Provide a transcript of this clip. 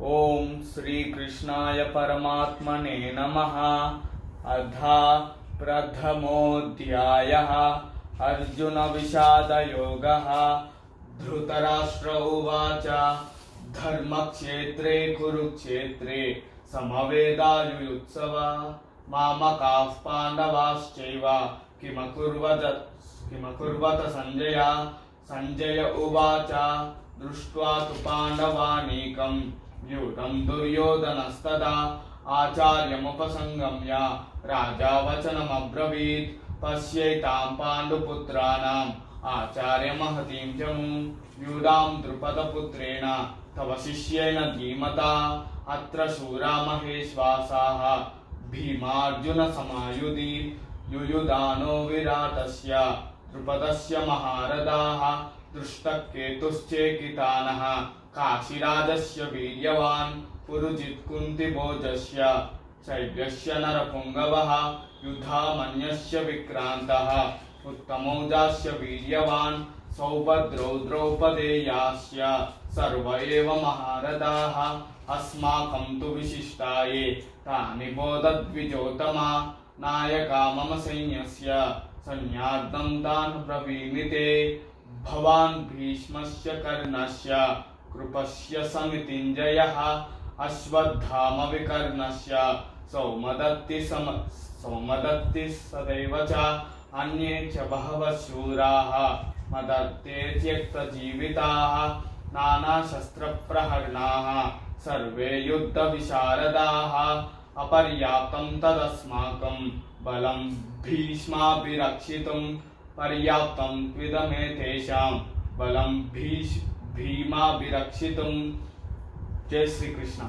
ओम श्री कृष्णाय परमात्मने नमः। अथ प्रथमोऽध्यायः अर्जुन विषादयोगः। धृतराष्ट्र उवाच धर्मक्षेत्रे कुरुक्षेत्रे समवेदायुयुत्सव मामकाः पाण्डवाश्चैव किमकुर्वत संजय। संजय उवाच दृष्ट्वा तु पाण्डवानीकं व्यूढं दुर्योधनस्तदा आचार्यमुपसंगम्य राजा वचनमब्रवीत् पश्यैतां पाण्डुपुत्राणाम् आचार्यमहतीं जमुं व्यूढां द्रुपदपुत्रेण तव शिष्येण धीमता अत्र शूरा महेश्वासाः भीमार्जुनसमायुधि युयुधानो विराटस्य द्रुपदस्य महारथाः दृष्टकेतुश्चेकितानः काशीराजस्य वीर्यवान् पुरुजित् कुन्तिभोजस्य शैब्यस्य नरपुङ्गवः युधामन्यस्य विक्रान्तः उत्तमौजास्य वीर्यवान् सौभद्रौ द्रौपदेयास्य सर्व एव महारथाः अस्माकं तु विशिष्टाये तानि बोधद्विजोत्तमा नायका मम सैन्यस्य सैन्यार्थं तान् ब्रवीमि ते भवान् भीष्मस्य कर्णस्य कृपस्य समितिञ्जयः अश्वत्थाम विकर्णस्य सौमदत्ति सदैव च अन्ये च बहवः शूराः मदर्ते त्यक्तजीविताः नानाशस्त्रप्रहरणाः सर्वे युद्धविशारदाः अपर्याप्तं तदस्माकं बलं भीष्माभिरक्षितुं पर्याप्तं त्विदमे तेषां बलं भीमाभिरक्षितुं। जय श्री कृष्ण।